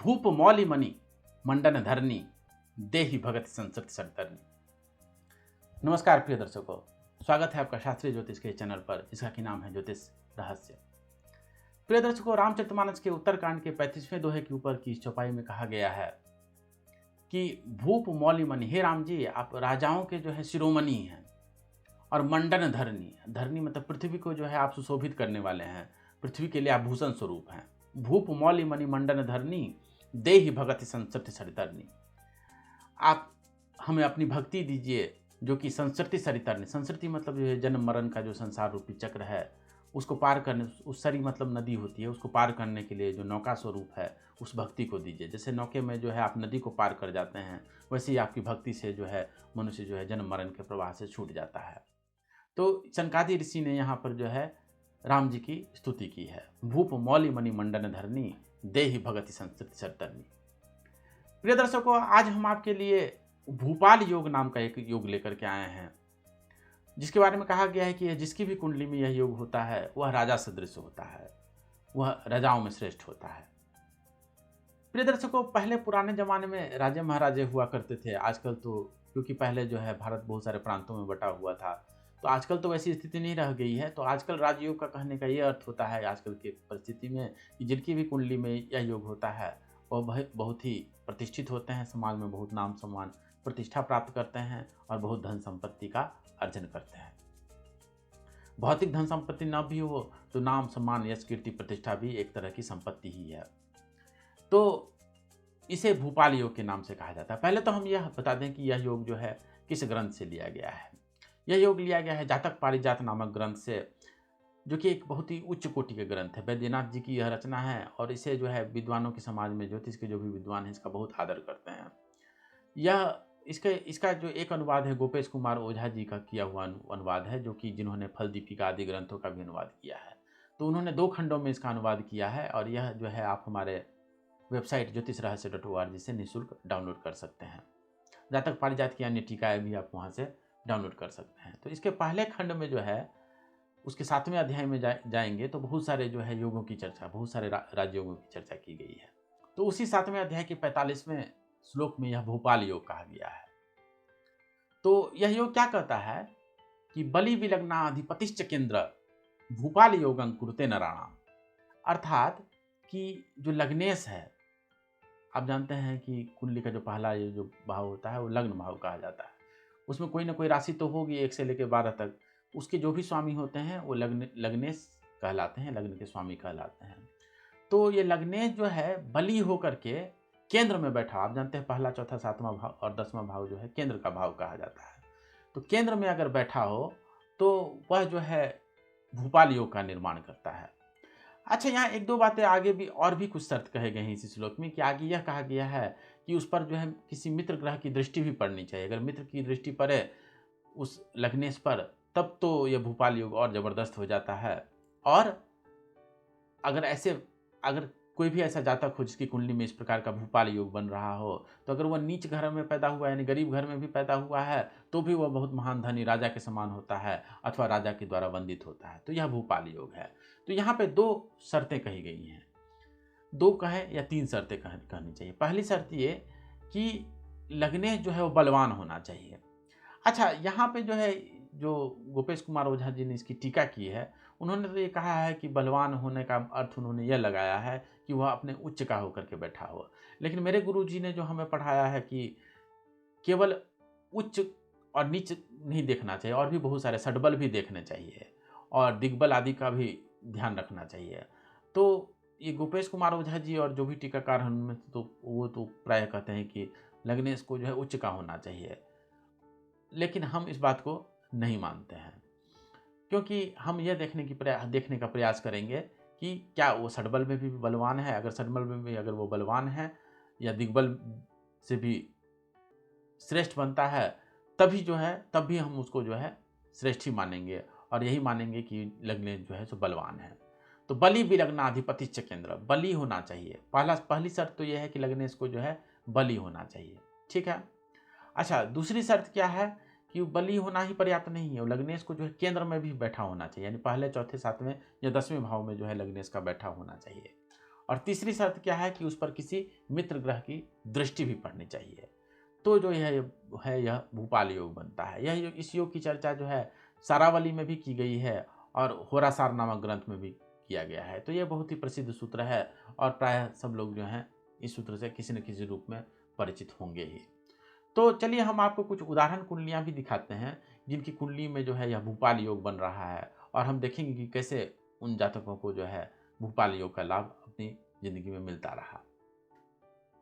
भूप मौलि मणि मंडन धरनी देहि भगत संसृत सड़तरनी। नमस्कार प्रिय दर्शकों, स्वागत है आपका शास्त्रीय ज्योतिष के चैनल पर, जिसका की नाम है ज्योतिष रहस्य। प्रिय दर्शकों, रामचरितमानस के उत्तरकांड के 35वें दोहे के ऊपर की चौपाई में कहा गया है कि भूप मौलि मणि, हे राम जी, आप राजाओं के जो है शिरोमणि हैं और मंडन धरनी, धरनी मतलब पृथ्वी को जो है आप सुशोभित करने वाले हैं, पृथ्वी के लिए आप भूषण स्वरूप हैं। भूप मौलि मणि मंडन धरनी देहि भगत संसृत सरितरनी, आप हमें अपनी भक्ति दीजिए जो कि संसृति सरितरनी, संसृति मतलब जो है जन्म मरण का जो संसार रूपी चक्र है उसको पार करने, उस सरी मतलब नदी होती है, उसको पार करने के लिए जो नौका स्वरूप है उस भक्ति को दीजिए। जैसे नौके में जो है आप नदी को पार कर जाते हैं, वैसे ही आपकी भक्ति से जो है मनुष्य जो है जन्म मरण के प्रवाह से छूट जाता है। तो सनकादि ऋषि ने यहाँ पर जो है राम जी की स्तुति की है। भूप मौलि मणि मंडन धरनी देहि भगति संस्कृति सरितरनी। प्रिय दर्शकों, आज हम आपके लिए भूपाल योग नाम का एक योग लेकर के आए हैं, जिसके बारे में कहा गया है कि जिसकी भी कुंडली में यह योग होता है वह राजा सदृश होता है, वह राजाओं में श्रेष्ठ होता है। प्रिय दर्शकों, पहले पुराने जमाने में राजे महाराजे हुआ करते थे। आजकल तो क्योंकि पहले जो है भारत बहुत सारे प्रांतों में बटा हुआ था, तो आजकल तो वैसी स्थिति नहीं रह गई है। तो आजकल राजयोग का कहने का ये अर्थ होता है आजकल की परिस्थिति में कि जिनकी भी कुंडली में यह योग होता है वह बहुत ही प्रतिष्ठित होते हैं, समाज में बहुत नाम सम्मान प्रतिष्ठा प्राप्त करते हैं और बहुत धन संपत्ति का अर्जन करते हैं। भौतिक धन संपत्ति न भी हो तो नाम सम्मान यश कीर्ति प्रतिष्ठा भी एक तरह की संपत्ति ही है। तो इसे भूपाल योग के नाम से कहा जाता है। पहले तो हम यह बता दें कि यह योग जो है किस ग्रंथ से लिया गया है। यह योग लिया गया है जातक पारिजात नामक ग्रंथ से, जो कि एक बहुत ही उच्च कोटि के ग्रंथ है। वैद्यनाथ जी की यह रचना है और इसे जो है विद्वानों के समाज में, ज्योतिष के जो भी विद्वान हैं, इसका बहुत आदर करते हैं। यह इसका जो एक अनुवाद है गोपेश कुमार ओझा जी का किया हुआ अनुवाद है, जो कि जिन्होंने फल दीपिका आदि ग्रंथों का भी अनुवाद किया है। तो उन्होंने 2 खंडों में इसका अनुवाद किया है और यह जो है आप हमारे वेबसाइट ज्योतिषरहस्य.org से निःशुल्क डाउनलोड कर सकते हैं। जातक पारिजात की अन्य टीकाएँ भी आप वहाँ से डाउनलोड कर सकते हैं। तो इसके पहले खंड में जो है उसके 7वें अध्याय में जाएंगे तो बहुत सारे जो है योगों की चर्चा, बहुत सारे राजयोगों की चर्चा की गई है। तो उसी 7वें अध्याय के 45वें श्लोक में यह भूपाल योग कहा गया है। तो यह योग क्या कहता है कि बलि विलग्ना अधिपतिश्च केंद्र भूपाल योगं कुरुते नराणाम, अर्थात कि जो लग्नेश है, आप जानते हैं कि कुंडली का जो पहला ये जो भाव होता है वो लग्न भाव कहा जाता है। उसमें कोई ना कोई राशि तो होगी 1 से लेकर 12 तक। उसके जो भी स्वामी होते हैं वो लग्नेश कहलाते हैं, लग्न के स्वामी कहलाते हैं। तो ये लग्नेश जो है बली होकर के केंद्र में बैठा, आप जानते हैं पहला, चौथा, 7वां भाव और 10वां भाव जो है केंद्र का भाव कहा जाता है। तो केंद्र में अगर बैठा हो तो वह जो है भूपाल योग का निर्माण करता है। अच्छा, यहाँ 1-2 बातें आगे भी और भी कुछ शर्त कहे गए हैं इसी श्लोक में कि आगे यह कहा गया है कि उस पर जो है किसी मित्र ग्रह की दृष्टि भी पड़नी चाहिए। अगर मित्र की दृष्टि पड़े उस लग्नेश पर तब तो यह भूपाल योग और ज़बरदस्त हो जाता है। और अगर कोई भी ऐसा जातक हो जिसकी कुंडली में इस प्रकार का भूपाल योग बन रहा हो, तो अगर वह नीच घर में पैदा हुआ है, यानी गरीब घर में भी पैदा हुआ है, तो भी वह बहुत महान धनी राजा के समान होता है अथवा राजा के द्वारा वंदित होता है। तो यह भूपाल योग है। तो यहाँ पे 2 शर्तें कही गई हैं, 2 कहें या 3 शर्तें कहनी चाहिए। पहली शर्त ये कि लग्नेश जो है वो बलवान होना चाहिए। अच्छा, यहाँ पे जो है जो गोपेश कुमार ओझा जी ने इसकी टीका की है, उन्होंने तो ये कहा है कि बलवान होने का अर्थ उन्होंने यह लगाया है कि वह अपने उच्च का होकर के बैठा हो। लेकिन मेरे गुरु जी ने जो हमें पढ़ाया है कि केवल उच्च और नीच नहीं देखना चाहिए, और भी बहुत सारे षड्बल भी देखने चाहिए और दिग्बल आदि का भी ध्यान रखना चाहिए। तो ये गोपेश कुमार ओझा जी और जो भी टीकाकार हैं उनमें तो वो तो प्रायः कहते हैं कि लग्नेश को जो है उच्च का होना चाहिए, लेकिन हम इस बात को नहीं मानते हैं, क्योंकि हम यह देखने का प्रयास करेंगे कि क्या वो षड्बल में भी बलवान है। अगर षड्बल में भी अगर वो बलवान है या दिग्बल से भी श्रेष्ठ बनता है, तब भी हम उसको जो है श्रेष्ठ ही मानेंगे और यही मानेंगे कि लग्नेश जो है सो बलवान है। तो बलि विलग्नाधिपतिश्च केंद्र, बलि होना चाहिए। पहली शर्त तो यह है कि लग्नेश को जो है बलि होना चाहिए, ठीक है। अच्छा, दूसरी शर्त क्या है कि बलि होना ही पर्याप्त नहीं है, लग्नेश को जो है केंद्र में भी बैठा होना चाहिए, यानी पहले, चौथे, 7वें या 10वें भाव में जो है लग्नेश का बैठा होना चाहिए। और तीसरी शर्त क्या है कि उस पर किसी मित्र ग्रह की दृष्टि भी पड़नी चाहिए। तो जो यह भूपाल योग बनता है। इस योग की चर्चा जो है सारावली में भी की गई है और होरासार नामक ग्रंथ में भी किया गया है। तो यह बहुत ही प्रसिद्ध सूत्र है और प्रायः सब लोग जो हैं इस सूत्र से किसी न किसी रूप में परिचित होंगे ही। तो चलिए हम आपको कुछ उदाहरण कुंडलियाँ भी दिखाते हैं जिनकी कुंडली में जो है यह भूपाल योग बन रहा है, और हम देखेंगे कि कैसे उन जातकों को जो है भूपाल योग का लाभ अपनी ज़िंदगी में मिलता रहा।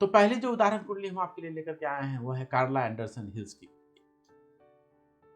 तो पहली जो उदाहरण कुंडली हम आपके लिए लेकर के आए हैं वो है कार्ला एंडरसन हिल्स की।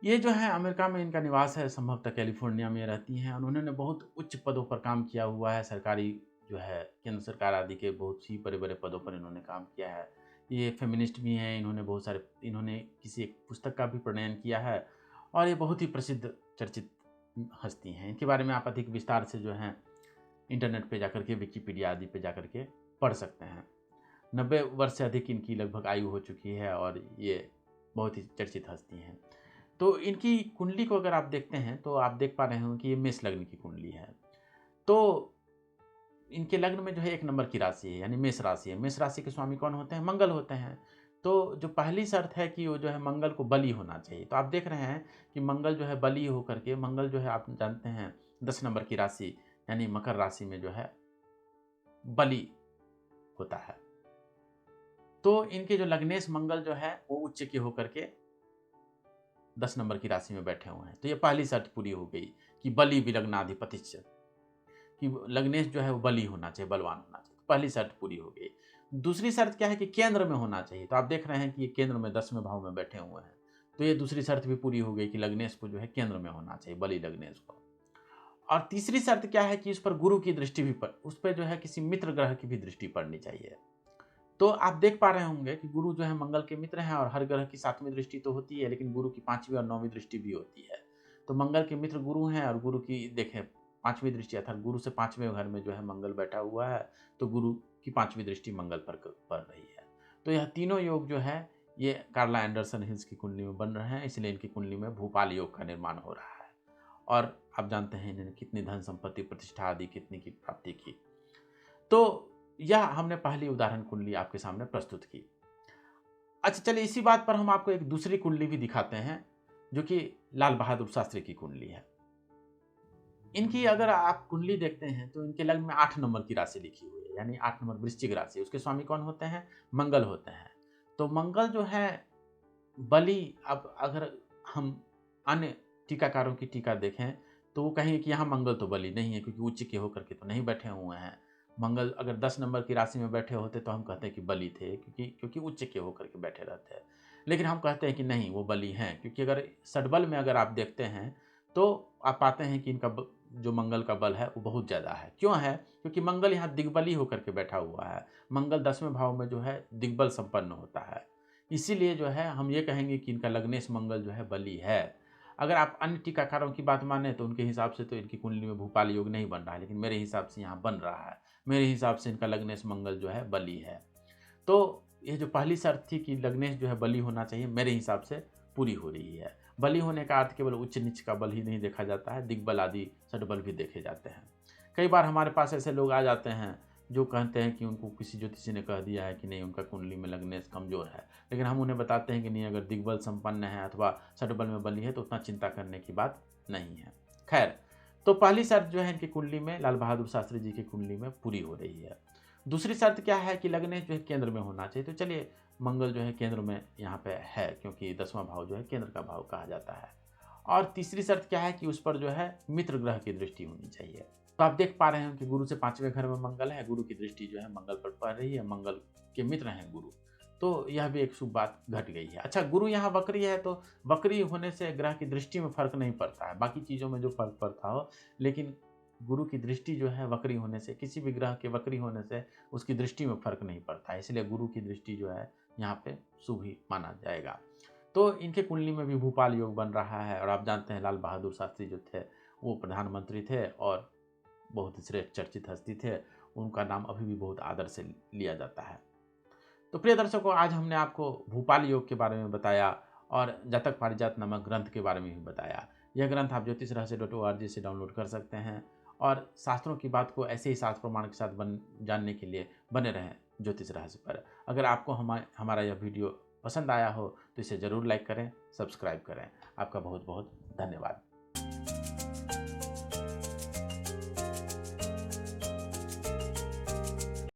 ये जो है अमेरिका में इनका निवास है, संभवतः कैलिफोर्निया में रहती हैं और उन्होंने बहुत उच्च पदों पर काम किया हुआ है। सरकारी जो है केंद्र सरकार आदि के बहुत ही बड़े-बड़े पदों पर इन्होंने काम किया है। ये फेमिनिस्ट भी हैं, इन्होंने किसी एक पुस्तक का भी प्रणयन किया है और ये बहुत ही प्रसिद्ध चर्चित हस्ती हैं। इनके बारे में आप अधिक विस्तार से जो है इंटरनेट पे जाकर के, विकिपीडिया आदि पे जाकर के पढ़ सकते हैं। 90 वर्ष से अधिक इनकी लगभग आयु हो चुकी है और ये बहुत ही चर्चित हस्ती हैं। तो इनकी कुंडली को अगर आप देखते हैं तो आप देख पा रहे होंगे कि ये मेष लग्न की कुंडली है। तो इनके लग्न में जो है 1 नंबर की राशि है, यानी मेष राशि है। मेष राशि के स्वामी कौन होते हैं? मंगल होते हैं। तो जो पहली शर्त है कि वो जो है मंगल को बली होना चाहिए। तो आप देख रहे हैं कि मंगल जो है बली होकर के, मंगल जो है आप जानते हैं 10 नंबर की राशि यानी मकर राशि में जो है बली होता है। तो इनके जो लग्नेश मंगल जो है वो उच्च के होकर के 10 नंबर की राशि में बैठे हुए हैं। तो ये पहली शर्त पूरी हो गई कि बली विलग्नाधिपतिश्च, कि लग्नेश जो है वो बली होना चाहिए, बलवान होना चाहिए। तो पहली शर्त पूरी हो गई। दूसरी शर्त क्या है कि केंद्र में होना चाहिए। तो आप देख रहे हैं कि ये केंद्र में 10वें भाव में बैठे हुए हैं। तो ये दूसरी शर्त भी पूरी हो गई कि लग्नेश को जो है केंद्र में होना चाहिए, बली लग्नेश को। और तीसरी शर्त क्या है कि उस पर गुरु की दृष्टि भी उस पर जो है किसी मित्र ग्रह की भी दृष्टि पड़नी चाहिए। तो आप देख पा रहे होंगे कि गुरु जो है मंगल के मित्र हैं और हर ग्रह की 7वीं दृष्टि तो होती है, लेकिन गुरु की 5वीं और 9वीं दृष्टि भी होती है। तो मंगल के मित्र गुरु हैं और गुरु की देखें 5वीं दृष्टि, अर्थात गुरु से 5वें घर में जो है मंगल बैठा हुआ है, तो गुरु की 5वीं दृष्टि मंगल पर पड़ रही है। तो यह तीनों योग जो है ये कार्ला एंडरसन हिल्स की कुंडली में बन रहे हैं, इसलिए इनकी कुंडली में भूपाल योग का निर्माण हो रहा है। और आप जानते हैं इन्होंने कितनी धन संपत्ति, प्रतिष्ठा आदि कितनी की प्राप्ति की। तो यह हमने पहली उदाहरण कुंडली आपके सामने प्रस्तुत की। अच्छा चलिए इसी बात पर हम आपको एक दूसरी कुंडली भी दिखाते हैं जो कि लाल बहादुर शास्त्री की कुंडली है। इनकी अगर आप कुंडली देखते हैं तो इनके लग्न में 8 नंबर की राशि लिखी हुई है, यानी 8 नंबर वृश्चिक राशि। उसके स्वामी कौन होते हैं? मंगल होते हैं। तो मंगल जो है बली, अब अगर हम अन्य टीकाकारों की टीका देखें तो वो कहेंगे कि यहाँ मंगल तो बली नहीं है, क्योंकि उच्च के होकर के तो नहीं बैठे हुए हैं। मंगल अगर 10 नंबर की राशि में बैठे होते तो हम कहते हैं कि बली थे, क्योंकि उच्च के होकर के बैठे रहते हैं। लेकिन हम कहते हैं कि नहीं, वो बली हैं, क्योंकि अगर षडबल में अगर आप देखते हैं तो आप पाते हैं कि इनका जो मंगल का बल है वो बहुत ज़्यादा है। क्यों है? क्योंकि मंगल यहाँ दिग्बली होकर के बैठा हुआ है। मंगल 10वें भाव में जो है दिग्बल संपन्न होता है। इसीलिए जो है हम ये कहेंगे कि इनका लग्नेश मंगल जो है बली है। अगर आप अन्य टीकाकारों की बात माने तो उनके हिसाब से तो इनकी कुंडली में भूपाल योग नहीं बन रहा है, लेकिन मेरे हिसाब से यहाँ बन रहा है। मेरे हिसाब से इनका लग्नेश मंगल जो है बली है। तो ये जो पहली शर्त थी कि लग्नेश जो है बली होना चाहिए, मेरे हिसाब से पूरी हो रही है। बली होने का अर्थ केवल उच्च नीच का बल ही नहीं देखा जाता है, दिग्बल आदि षडबल भी देखे जाते हैं। कई बार हमारे पास ऐसे लोग आ जाते हैं जो कहते हैं कि उनको किसी ज्योतिषी ने कह दिया है कि नहीं, उनका कुंडली में लग्नेश कमजोर है, लेकिन हम उन्हें बताते हैं कि नहीं, अगर दिग्बल संपन्न है अथवा षडबल में बली है तो उतना चिंता करने की बात नहीं है। खैर, तो पहली शर्त जो है इनकी कुंडली में, लाल बहादुर शास्त्री जी की कुंडली में पूरी हो रही है। दूसरी शर्त क्या है कि लग्नेश जो है केंद्र में होना चाहिए। तो चलिए मंगल जो है केंद्र में यहाँ पे है, क्योंकि 10वां भाव जो है केंद्र का भाव कहा जाता है। और तीसरी शर्त क्या है कि उस पर जो है मित्र ग्रह की दृष्टि होनी चाहिए। तो आप देख पा रहे हैं कि गुरु से 5वें घर में मंगल है, गुरु की दृष्टि जो है मंगल पर पड़ रही है, मंगल के मित्र हैं गुरु। तो यह भी एक शुभ बात घट गई है। अच्छा, गुरु यहाँ वक्री है, तो वक्री होने से ग्रह की दृष्टि में फर्क नहीं पड़ता है, बाकी चीज़ों में जो फर्क पड़ता हो, लेकिन गुरु की दृष्टि जो है वक्री होने से, किसी भी ग्रह के वक्री होने से उसकी दृष्टि में फर्क नहीं पड़ता है, इसलिए गुरु की दृष्टि जो है यहाँ पे शुभ ही माना जाएगा। तो इनके कुंडली में भी भूपाल योग बन रहा है। और आप जानते हैं लाल बहादुर शास्त्री जो थे वो प्रधानमंत्री थे और बहुत ही श्रेष्ठ चर्चित हस्ती थे, उनका नाम अभी भी बहुत आदर से लिया जाता है। तो प्रिय दर्शकों, आज हमने आपको भूपाल योग के बारे में बताया और जातक पारिजात नामक ग्रंथ के बारे में भी बताया। यह ग्रंथ आप ज्योतिषरहस्य.org से डाउनलोड कर सकते हैं और शास्त्रों की बात को ऐसे ही शास्त्र प्रमाण के साथ जानने के लिए बने रहें ज्योतिष रहस्य पर। अगर आपको हमारा यह वीडियो पसंद आया हो तो इसे ज़रूर लाइक करें, सब्सक्राइब करें। आपका बहुत बहुत धन्यवाद।